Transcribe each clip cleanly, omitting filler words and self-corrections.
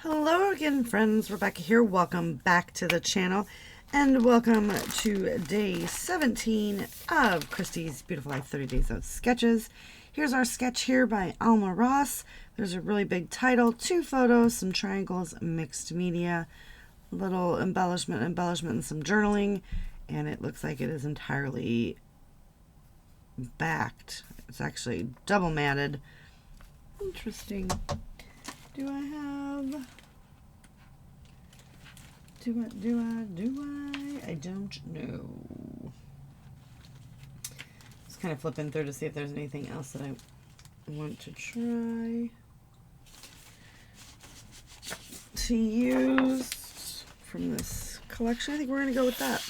Hello again, friends. Rebecca here. Welcome back to the channel and welcome to day 17 of Christy's Beautiful Life 30 Days of Sketches. Here's our sketch here by Alma Ross. There's a really big title, 2 photos, some triangles, mixed media, a little embellishment, and some journaling, and it looks like it is entirely backed. It's actually double matted. Interesting. Do I don't know. Just kind of flipping through to see if there's anything else that I want to try to use from this collection. I think we're going to go with that.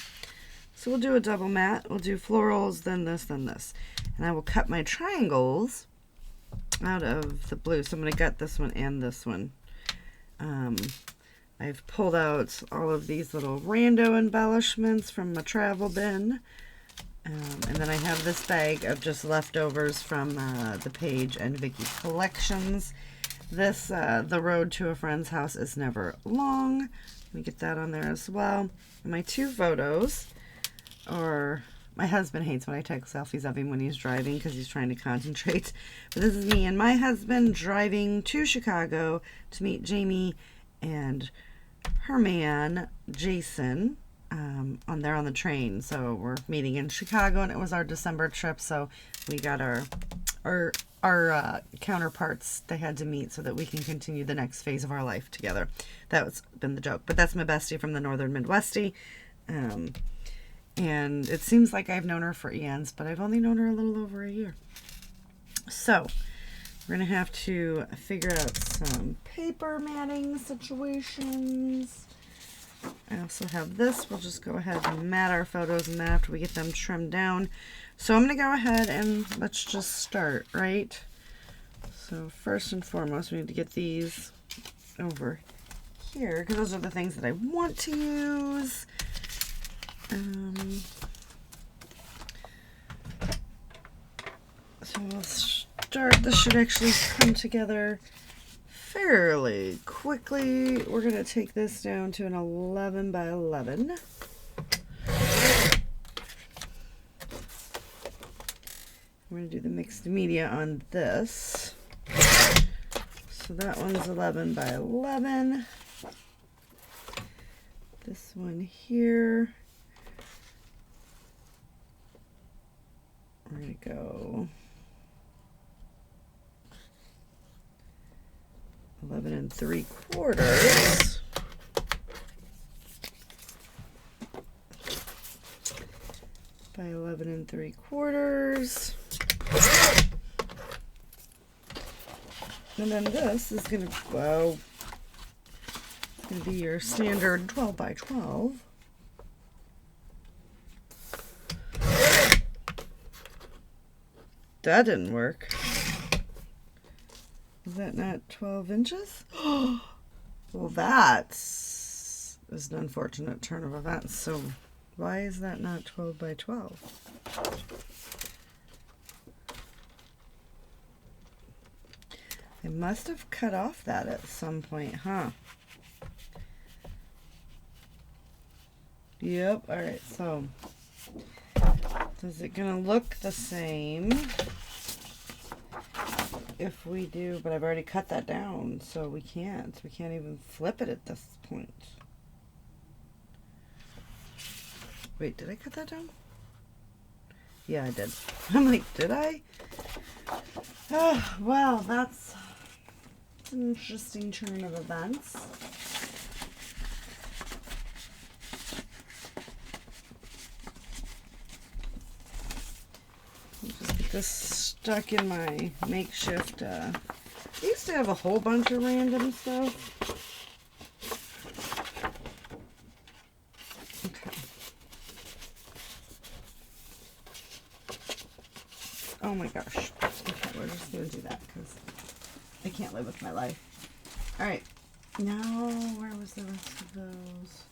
So we'll do a double matte. We'll do florals, then this, then this. And I will cut my triangles out of the blue. So I'm going to gut this one and this one. I've pulled out all of these little rando embellishments from my travel bin. And then I have this bag of just leftovers from the Paige and Vicky collections. This, The Road to a Friend's House is Never Long. Let me get that on there as well. And my 2 photos are... My husband hates when I take selfies of him when he's driving because he's trying to concentrate. But this is me and my husband driving to Chicago to meet Jamie and her man, Jason, on the train. So we're meeting in Chicago, and it was our December trip, so we got our counterparts. They had to meet so that we can continue the next phase of our life together. That's been the joke. But that's my bestie from the Northern Midwestie. And it seems like I've known her for eons, but I've only known her a little over a year. So we're going to have to figure out some paper matting situations. I also have this. We'll just go ahead and mat our photos and then after we get them trimmed down. So I'm going to go ahead and let's just start, right? So first and foremost, we need to get these over here because those are the things that I want to use. So we'll start. This should actually come together fairly quickly. We're going to take this down to an 11 by 11. We're going to do the mixed media on this. So that one's 11 by 11. This one here. We're going to go 11 3/4 by 11 3/4. And then this is going to, well, it's going to be your standard 12 by 12. That didn't work. Is that not 12 inches? Well, that's an unfortunate turn of events. So why is that not 12 by 12? I must have cut off that at some point, huh? Yep. All right. So is it going to look the same if we do, but I've already cut that down, so we can't even flip it at this point. Wait, did I cut that down? Yeah, I did. I'm like, did I? Oh, well, that's an interesting turn of events. Just get this stuck in my makeshift. I used to have a whole bunch of random stuff. Okay. Oh my gosh. Okay, we're just going to do that because I can't live with my life. Alright. Now, where was the rest of those?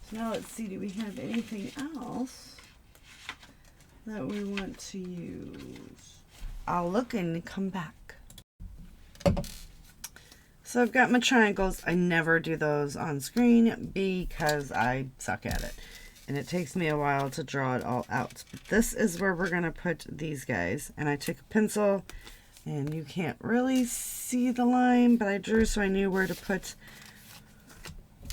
So now let's see, do we have anything else that we want to use? I'll look and come back. So I've got my triangles. I never do those on screen because I suck at it. And it takes me a while to draw it all out. But this is where we're going to put these guys. And I took a pencil, and you can't really see the line, but I drew so I knew where to put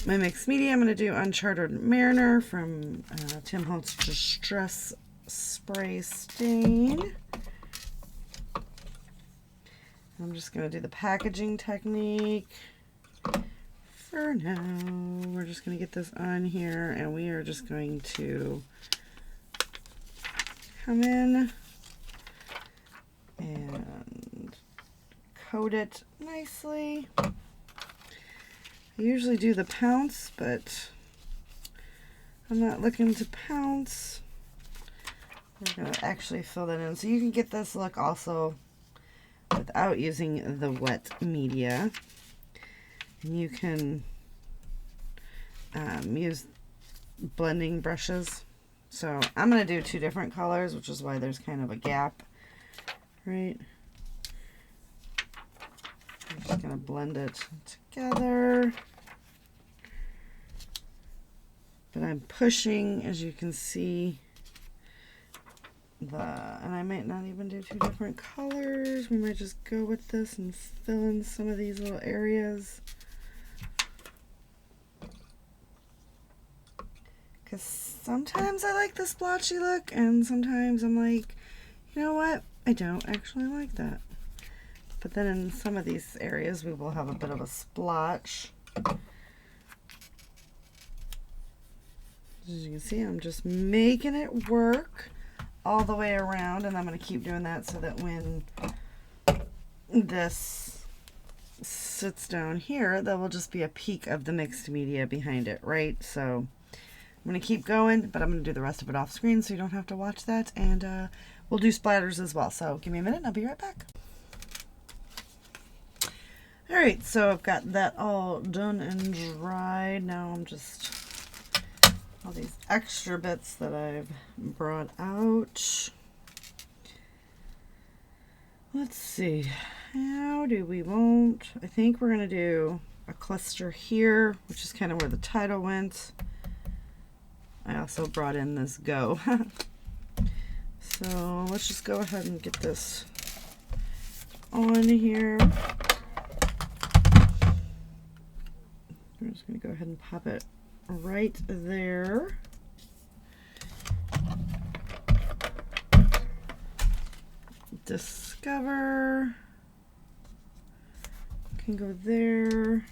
my mixed media. I'm going to do Uncharted Mariner from Tim Holtz Distress Spray Stain. I'm just going to do the packaging technique. For now, we're just going to get this on here, and we are just going to come in and coat it nicely. I usually do the pounce, but I'm not looking to pounce. We're going to actually fill that in. So you can get this look also without using the wet media. And you can use blending brushes. So I'm going to do 2 different colors, which is why there's kind of a gap, right? I'm just going to blend it together. But I'm pushing, as you can see, and I might not even do 2 different colors. We might just go with this and fill in some of these little areas. Because sometimes I like the splotchy look, and sometimes I'm like, you know what? I don't actually like that. But then in some of these areas, we will have a bit of a splotch. As you can see, I'm just making it work all the way around, and I'm going to keep doing that so that when this sits down here, there will just be a peak of the mixed media behind it, right? So I'm going to keep going, but I'm going to do the rest of it off screen so you don't have to watch that, and we'll do splatters as well. So give me a minute and I'll be right back. Alright, so I've got that all done and dried. Now I'm just all these extra bits that I've brought out. Let's see, how do we want? I think we're going to do a cluster here, which is kind of where the title went. I also brought in this go. So let's just go ahead and get this on here. I'm just going to go ahead and pop it right there. Discover can go there.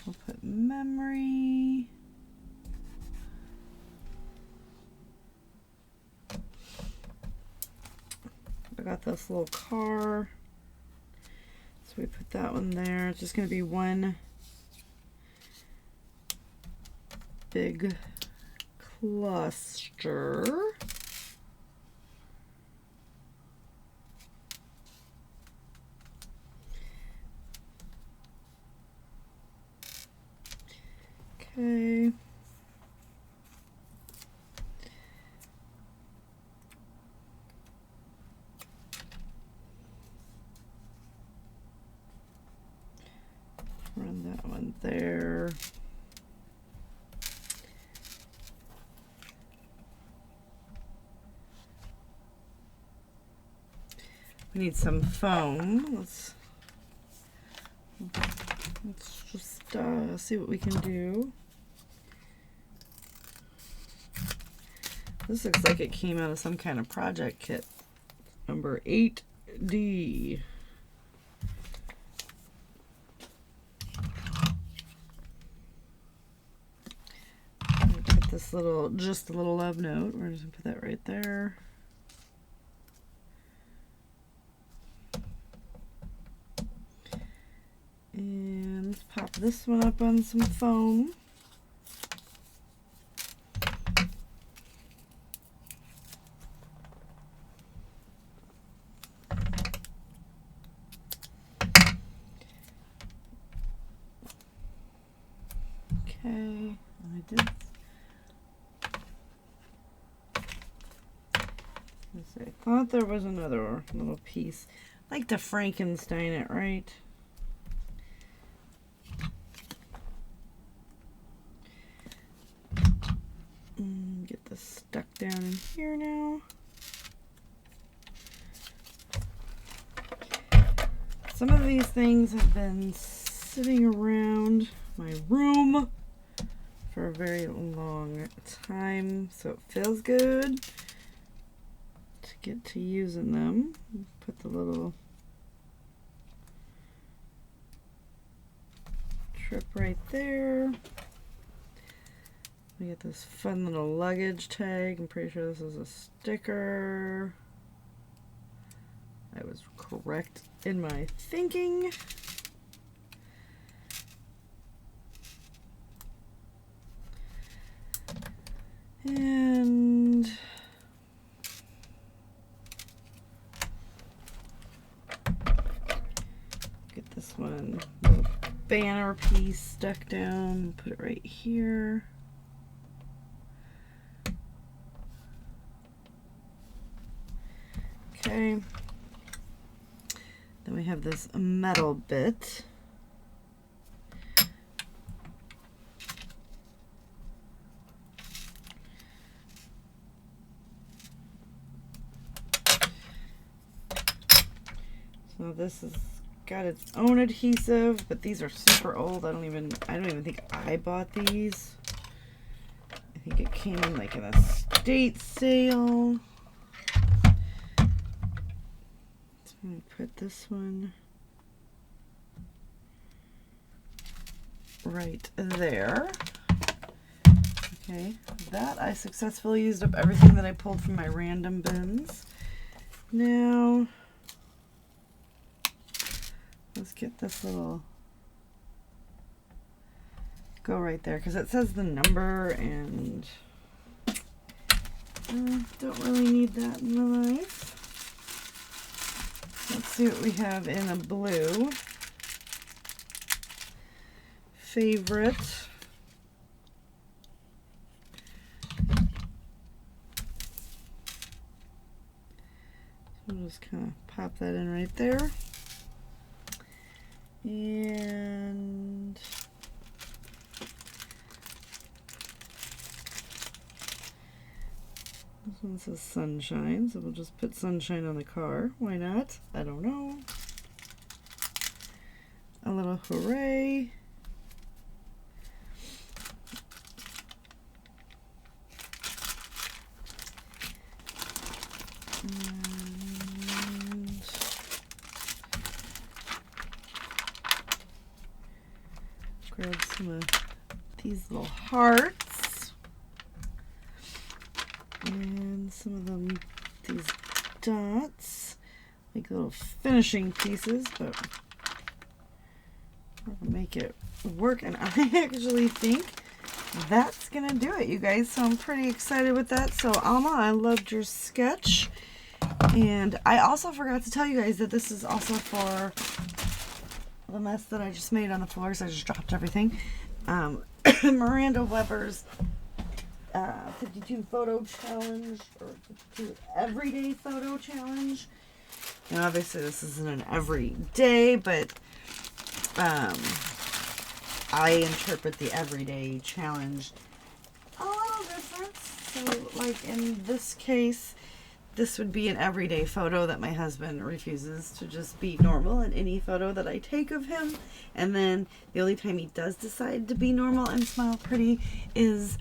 We'll put memory. I got this little car. So we put that one there. It's just going to be one big cluster. Okay. Run that one there. We need some foam. Let's just see what we can do. This looks like it came out of some kind of project kit. Number 8D. Put this little, just a little love note. We're just gonna put that right there. And let's pop this one up on some foam. Okay, I did. I thought there was another little piece. I like to Frankenstein it, right? Get this stuck down in here now. Some of these things have been sitting around my room for a very long time, so it feels good to get to using them. Put the little trip right there. We get this fun little luggage tag. I'm pretty sure this is a sticker. I was correct in my thinking. And get this one little banner piece stuck down. Put it right here. Okay. Then we have this metal bit. So this has got its own adhesive, but these are super old. I don't even think I bought these. I think it came in like an estate sale. So I'm gonna put this one right there. Okay, that I successfully used up everything that I pulled from my random bins. Now let's get this little, go right there because it says the number, and don't really need that in my life. Let's see what we have in a blue. Favorite. So we'll just kind of pop that in right there. And this one says sunshine, so we'll just put sunshine on the car. Why not? I don't know. A little hooray. And grab some of these little hearts. And some of them, these dots, like little finishing pieces, but we'll make it work. And I actually think that's gonna do it, you guys. So I'm pretty excited with that. So Alma, I loved your sketch. And I also forgot to tell you guys that this is also for the mess that I just made on the floor, so I just dropped everything. Miranda Weber's 52 photo challenge, or 52 everyday photo challenge. Now obviously this isn't an everyday, but I interpret the everyday challenge a little different. So like in this case, this would be an everyday photo that my husband refuses to just be normal in any photo that I take of him. And then the only time he does decide to be normal and smile pretty is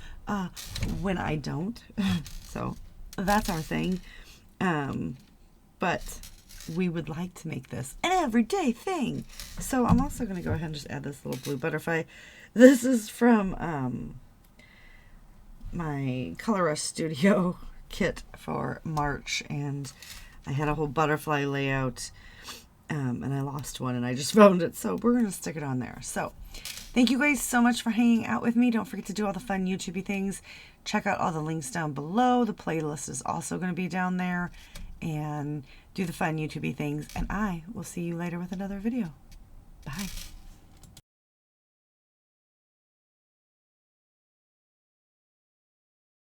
when I don't. So that's our thing. But we would like to make this an everyday thing. So I'm also going to go ahead and just add this little blue butterfly. This is from my Color Rush Studio kit for March, and I had a whole butterfly layout, and I lost one and I just found it, so we're gonna stick it on there. So thank you guys so much for hanging out with me. Don't forget to do all the fun YouTubey things. Check out all the links down below. The playlist is also going to be down there, and do the fun YouTubey things, and I will see you later with another video. Bye.